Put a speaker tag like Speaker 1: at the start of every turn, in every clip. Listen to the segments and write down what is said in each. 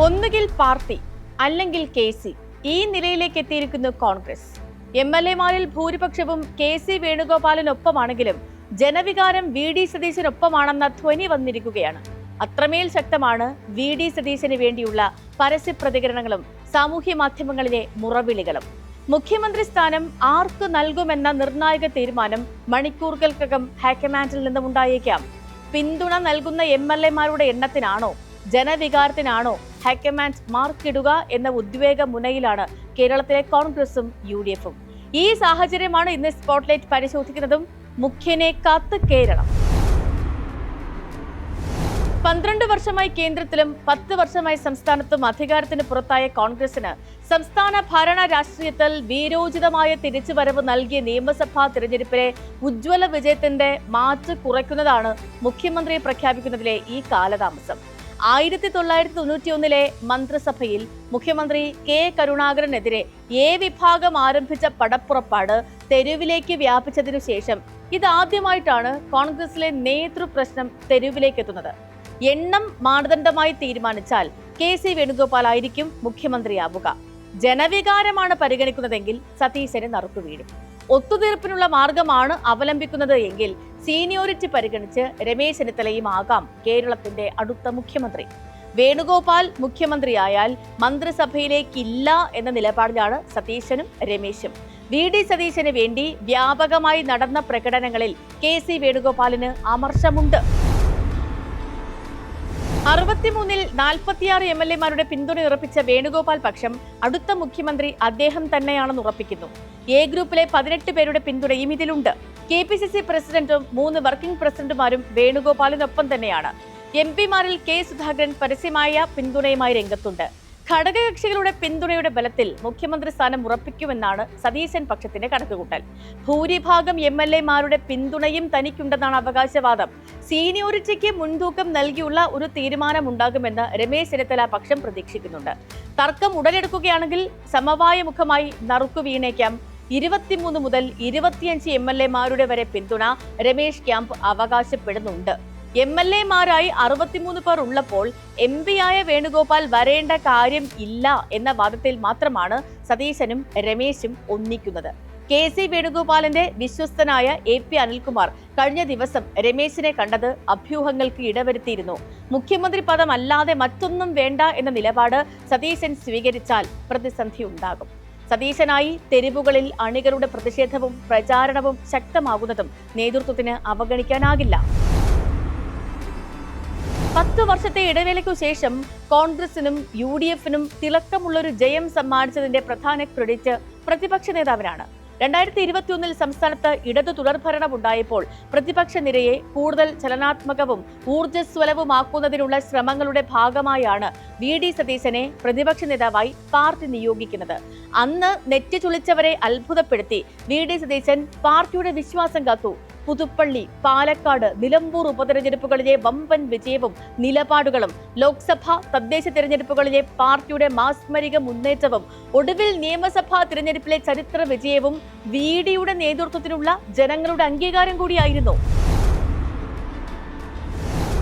Speaker 1: ഒന്നുകിൽ പാർട്ടി അല്ലെങ്കിൽ KC ഈ നിലയിലേക്ക് എത്തിയിരിക്കുന്നു കോൺഗ്രസ്. MLA-മാരിൽ ഭൂരിപക്ഷവും KC വേണുഗോപാലിനൊപ്പമാണെങ്കിലും ജനവികാരം VD സതീശനൊപ്പമാണെന്ന ധ്വനി വന്നിരിക്കുകയാണ്. അത്രമേൽ ശക്തമാണ് VD സതീശന് വേണ്ടിയുള്ള പരസ്യ പ്രതികരണങ്ങളും സാമൂഹ്യ മാധ്യമങ്ങളിലെ മുറവിളികളും. മുഖ്യമന്ത്രി സ്ഥാനം ആർക്ക് നൽകുമെന്ന നിർണായക തീരുമാനം മണിക്കൂറുകൾക്കകം ഹൈക്കമാൻഡിൽ നിന്നുമുണ്ടായേക്കാം. പിന്തുണ നൽകുന്ന MLA-മാരുടെ എണ്ണത്തിനാണോ ജനവികാരത്തിനാണോ ഹൈക്കമാൻഡ് മാർക്കിടുക എന്ന ഉദ്വേഗ മുനയിലാണ് കേരളത്തിലെ കോൺഗ്രസും UDF-ഉം. ഈ സാഹചര്യമാണ് ഇന്ന് സ്പോട്ട്ലൈറ്റ് പരിശോധിക്കുന്നതും. മുഖ്യനെ കാത്ത് കേരളം. 12 വർഷമായി കേന്ദ്രത്തിലും 10 വർഷമായി സംസ്ഥാനത്തും അധികാരത്തിന് പുറത്തായ കോൺഗ്രസിന് സംസ്ഥാന ഭരണ രാഷ്ട്രീയത്തിൽ വീരോചിതമായ തിരിച്ചുവരവ് നൽകിയ നിയമസഭാ തിരഞ്ഞെടുപ്പിലെ ഉജ്ജ്വല വിജയത്തിന്റെ മാറ്റ് കുറയ്ക്കുന്നതാണ് മുഖ്യമന്ത്രിയെ പ്രഖ്യാപിക്കുന്നതിലെ ഈ കാലതാമസം. 1991 മന്ത്രിസഭയിൽ മുഖ്യമന്ത്രി K. കരുണാകരനെതിരെ വിഭാഗം ആരംഭിച്ച പടപ്പുറപ്പാട് തെരുവിലേക്ക് വ്യാപിച്ചതിനു ശേഷം ഇതാദ്യമായിട്ടാണ് കോൺഗ്രസിലെ നേതൃപ്രശ്നം തെരുവിലേക്ക് എത്തുന്നത്. എണ്ണം മാനദണ്ഡമായി തീരുമാനിച്ചാൽ KC വേണുഗോപാൽ ആയിരിക്കും മുഖ്യമന്ത്രിയാവുക. ജനവികാരമാണ് പരിഗണിക്കുന്നതെങ്കിൽ സതീശന് നറുക്കു വീഴും. ഒത്തുതീർപ്പിനുള്ള മാർഗമാണ് അവലംബിക്കുന്നത് എങ്കിൽ സീനിയോറിറ്റി പരിഗണിച്ച് രമേശ് ചെന്നിത്തലയും ആകാം കേരളത്തിന്റെ അടുത്ത മുഖ്യമന്ത്രി. വേണുഗോപാൽ മുഖ്യമന്ത്രിയായാൽ മന്ത്രിസഭയിലേക്കില്ല എന്ന നിലപാടിലാണ് സതീശനും രമേശും. VD സതീശന് വേണ്ടി വ്യാപകമായി നടന്ന പ്രകടനങ്ങളിൽ KC വേണുഗോപാലിന് അമർഷമുണ്ട്. 63-ൽ 46 MLA-മാരുടെ പിന്തുണ ഉറപ്പിച്ച വേണുഗോപാൽ പക്ഷം അടുത്ത മുഖ്യമന്ത്രി അദ്ദേഹം തന്നെയാണെന്ന് ഉറപ്പിക്കുന്നു. A ഗ്രൂപ്പിലെ 18 പേരുടെ പിന്തുണയും ഇതിലുണ്ട്. KPCC പ്രസിഡന്റും 3 വർക്കിംഗ് പ്രസിഡന്റുമാരും വേണുഗോപാലിനൊപ്പം തന്നെയാണ്. MP-മാരിൽ K. സുധാകരൻ പരസ്യമായ പിന്തുണയുമായി രംഗത്തുണ്ട്. ഘടകകക്ഷികളുടെ പിന്തുണയുടെ ബലത്തിൽ മുഖ്യമന്ത്രി സ്ഥാനം ഉറപ്പിക്കുമെന്നാണ് സതീശൻ പക്ഷത്തിന്റെ കണക്കുകൂട്ടൽ. ഭൂരിഭാഗം MLA-മാരുടെ പിന്തുണയും തനിക്കുണ്ടെന്നാണ് അവകാശവാദം. സീനിയോറിറ്റിക്ക് മുൻതൂക്കം നൽകിയുള്ള ഒരു തീരുമാനമുണ്ടാകുമെന്ന് രമേശ് ചെന്നിത്തല പക്ഷം പ്രതീക്ഷിക്കുന്നുണ്ട്. തർക്കം ഉടലെടുക്കുകയാണെങ്കിൽ സമവായ മുഖമായി നറുക്കു വീണേക്കാം. 23 മുതൽ 25 MLA-മാരുടെ വരെ പിന്തുണ രമേശ് ക്യാമ്പ് അവകാശപ്പെടുന്നുണ്ട്. MLA-മാരായി 63 പേർ ഉള്ളപ്പോൾ MP-യായ വേണുഗോപാൽ വരേണ്ട കാര്യം ഇല്ല എന്ന വാദത്തിൽ മാത്രമാണ് സതീശനും രമേശും ഒന്നിക്കുന്നത്. KC വേണുഗോപാലിന്റെ വിശ്വസ്തനായ AP അനിൽകുമാർ കഴിഞ്ഞ ദിവസം രമേശിനെ കണ്ടത് അഭ്യൂഹങ്ങൾക്ക് ഇടവരുത്തിയിരുന്നു. മുഖ്യമന്ത്രി പദം അല്ലാതെ മറ്റൊന്നും വേണ്ട എന്ന നിലപാട് സതീശൻ സ്വീകരിച്ചാൽ പ്രതിസന്ധി ഉണ്ടാകും. സതീശനായി തെരുവുകളിൽ അണികളുടെ പ്രതിഷേധവും പ്രചാരണവും ശക്തമാകുന്നതും നേതൃത്വത്തിന് അവഗണിക്കാനാകില്ല. 10 വർഷത്തെ ഇടവേളയ്ക്കു ശേഷം കോൺഗ്രസിനും UDF-നും തിളക്കമുള്ളൊരു ജയം സമ്മാനിച്ചതിന്റെ പ്രധാന ക്രെഡിറ്റ് പ്രതിപക്ഷ നേതാവിനാണ്. 2021-ൽ സംസ്ഥാനത്ത് ഇടതു തുടർഭരണം ഉണ്ടായപ്പോൾ പ്രതിപക്ഷ നിരയെ കൂടുതൽ ചലനാത്മകവും ഊർജ്ജസ്വലവുമാക്കുന്നതിനുള്ള ശ്രമങ്ങളുടെ ഭാഗമായാണ് VD സതീശനെ പ്രതിപക്ഷ നേതാവായി പാർട്ടി നിയോഗിക്കുന്നത്. അന്ന് നെറ്റി ചുളിച്ചവരെ അത്ഭുതപ്പെടുത്തി VD സതീശൻ പാർട്ടിയുടെ വിശ്വാസം കാത്തു. പുതുപ്പള്ളി, പാലക്കാട്, നിലമ്പൂർ ഉപതെരഞ്ഞെടുപ്പുകളിലെ വമ്പൻ വിജയവും നിലപാടുകളും, ലോക്സഭാ തദ്ദേശ തിരഞ്ഞെടുപ്പുകളിലെ പാർട്ടിയുടെ മാസ്മരിക മുന്നേറ്റവും, ഒടുവിൽ നിയമസഭാ തിരഞ്ഞെടുപ്പിലെ ചരിത്ര വിജയവും VD-യുടെ നേതൃത്വത്തിനുള്ള ജനങ്ങളുടെ അംഗീകാരം കൂടിയായിരുന്നു.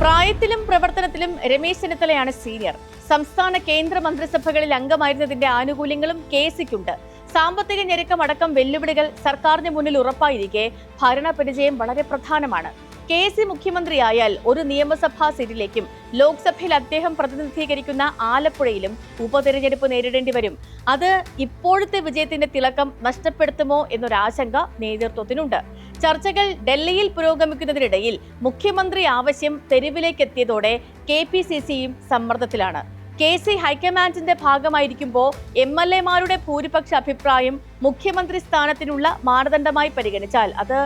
Speaker 1: പ്രായത്തിലും പ്രവർത്തനത്തിലും രമേശ് ചെന്നിത്തലയാണ് സീനിയർ. സംസ്ഥാന കേന്ദ്ര മന്ത്രിസഭകളിൽ അംഗമായിരുന്നതിന്റെ ആനുകൂല്യങ്ങളും KC-ക്കുണ്ട്. സാമ്പത്തിക ഞെരുക്കമടക്കം വെല്ലുവിളികൾ സർക്കാരിന് മുന്നിൽ ഉറപ്പായിരിക്കെ ഭരണപരിചയം വളരെ പ്രധാനമാണ്. KC മുഖ്യമന്ത്രിയായാൽ ഒരു നിയമസഭാ സീറ്റിലേക്കും ലോക്സഭയിൽ അദ്ദേഹം പ്രതിനിധീകരിക്കുന്ന ആലപ്പുഴയിലും ഉപതെരഞ്ഞെടുപ്പ് നേരിടേണ്ടി വരും. അത് ഇപ്പോഴത്തെ വിജയത്തിന്റെ തിളക്കം നഷ്ടപ്പെടുത്തുമോ എന്നൊരാശങ്ക നേതൃത്വത്തിനുണ്ട്. ചർച്ചകൾ ഡൽഹിയിൽ പുരോഗമിക്കുന്നതിനിടയിൽ മുഖ്യമന്ത്രി ആവശ്യം തെരുവിലേക്കെത്തിയതോടെ KPCC-യും സമ്മർദ്ദത്തിലാണ്. KC ഹൈക്കമാൻഡിന്റെ ഭാഗമായിരിക്കുമ്പോൾ MLA-മാരുടെ ഭൂരിപക്ഷ അഭിപ്രായം മുഖ്യമന്ത്രി സ്ഥാനത്തിനുള്ള മാനദണ്ഡമായി പരിഗണിച്ചാൽ അത്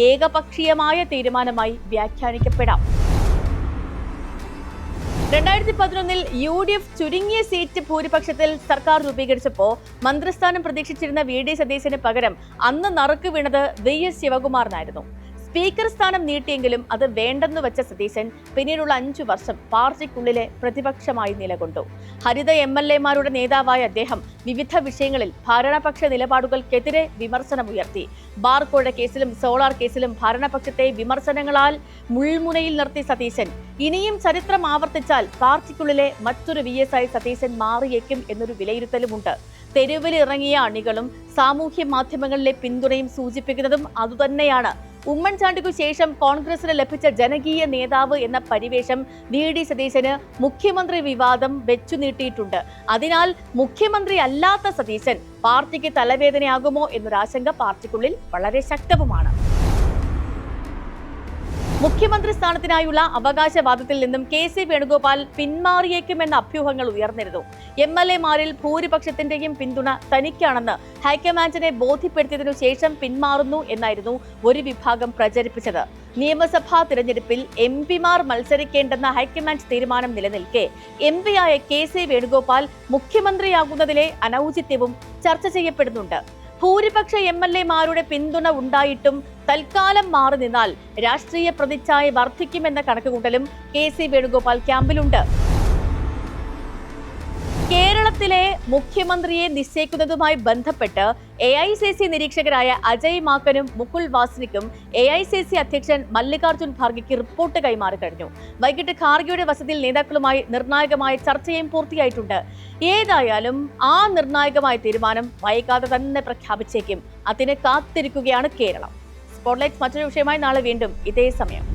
Speaker 1: ഏകപക്ഷീയമായ തീരുമാനമായി വ്യാഖ്യാനിക്കപ്പെടാം. 2011-ൽ UDF ചുരുങ്ങിയ സീറ്റ് ഭൂരിപക്ഷത്തിൽ സർക്കാർ രൂപീകരിച്ചപ്പോൾ മന്ത്രിസ്ഥാനം പ്രതീക്ഷിച്ചിരുന്ന VD സതീശന് പകരം അന്ന് നറുക്ക് വീണത് VS ശിവകുമാറിനായിരുന്നു. സ്പീക്കർ സ്ഥാനം നീട്ടിയെങ്കിലും അത് വേണ്ടെന്ന് വെച്ച സതീശൻ പിന്നീടുള്ള 5 വർഷം പാർട്ടിക്കുള്ളിലെ പ്രതിപക്ഷമായി നിലകൊണ്ടു. ഹരിത MLA-മാരുടെ നേതാവായ അദ്ദേഹം വിവിധ വിഷയങ്ങളിൽ ഭരണപക്ഷ നിലപാടുകൾക്കെതിരെ വിമർശനമുയർത്തി. ബാർക്കോഴ കേസിലും സോളാർ കേസിലും ഭരണപക്ഷത്തെ വിമർശനങ്ങളാൽ മുൾമുനയിൽ നിർത്തി സതീശൻ ഇനിയും ചരിത്രം ആവർത്തിച്ചാൽ പാർട്ടിക്കുള്ളിലെ മറ്റൊരു VS സതീശൻ മാറിയേക്കും എന്നൊരു വിലയിരുത്തലുമുണ്ട്. തെരുവിലിറങ്ങിയ അണികളും സാമൂഹ്യ മാധ്യമങ്ങളിലെ പിന്തുണയും സൂചിപ്പിക്കുന്നതും അതുതന്നെയാണ്. ഉമ്മൻചാണ്ടിക്കു ശേഷം കോൺഗ്രസിന് ലഭിച്ച ജനകീയ നേതാവ് എന്ന പരിവേഷം VD സതീശന് മുഖ്യമന്ത്രി വിവാദം വെച്ചു നീട്ടിയിട്ടുണ്ട്. അതിനാൽ മുഖ്യമന്ത്രി അല്ലാത്ത സതീശൻ പാർട്ടിക്ക് തലവേദനയാകുമോ എന്നൊരാശങ്ക പാർട്ടിക്കുള്ളിൽ വളരെ ശക്തവുമാണ്. മുഖ്യമന്ത്രി സ്ഥാനത്തിനായുള്ള അവകാശവാദത്തിൽ നിന്നും KC വേണുഗോപാൽ പിന്മാറിയേക്കുമെന്ന അഭ്യൂഹങ്ങൾ ഉയർന്നിരുന്നു. MLA-മാരിൽ ഭൂരിപക്ഷത്തിന്റെയും പിന്തുണ തനിക്കാണെന്ന് ഹൈക്കമാൻഡിനെ ബോധ്യപ്പെടുത്തിയതിനു ശേഷം പിന്മാറുന്നു എന്നായിരുന്നു ഒരു വിഭാഗം പ്രചരിപ്പിച്ചത്. നിയമസഭാ തിരഞ്ഞെടുപ്പിൽ MP-മാർ മത്സരിക്കേണ്ടെന്ന ഹൈക്കമാൻഡ് തീരുമാനം നിലനിൽക്കെ MP-യായ KC വേണുഗോപാൽ മുഖ്യമന്ത്രിയാകുന്നതിലെ അനൗചിത്യവും ചർച്ച ചെയ്യപ്പെടുന്നുണ്ട്. ഭൂരിപക്ഷ MLA-മാരുടെ പിന്തുണ ഉണ്ടായിട്ടും തൽക്കാലം മാറി നിന്നാൽ രാഷ്ട്രീയ പ്രതിച്ഛായ വർദ്ധിക്കുമെന്ന കണക്കുകൂട്ടലും KC വേണുഗോപാൽ ക്യാമ്പിലുണ്ട്. കേരളത്തിലെ മുഖ്യമന്ത്രിയെ നിശ്ചയിക്കുന്നതുമായി ബന്ധപ്പെട്ട് AICC നിരീക്ഷകരായ അജയ് മാക്കനും മുകുൾ വാസ്നിക്കും AICC അധ്യക്ഷൻ മല്ലികാർജ്ജുൻ ഖാർഗെയ്ക്ക് റിപ്പോർട്ട് കൈമാറി കഴിഞ്ഞു. വൈകിട്ട് ഖാർഗെയുടെ വസതിയിൽ നേതാക്കളുമായി നിർണായകമായ ചർച്ചയും പൂർത്തിയായിട്ടുണ്ട്. ഏതായാലും ആ നിർണായകമായ തീരുമാനം വൈകാതെ തന്നെ പ്രഖ്യാപിച്ചേക്കും. അതിന് കാത്തിരിക്കുകയാണ് കേരളം. സ്പോട്ട്ലൈറ്റ് മറ്റൊരു വിഷയമായി നാളെ വീണ്ടും ഇതേ സമയം.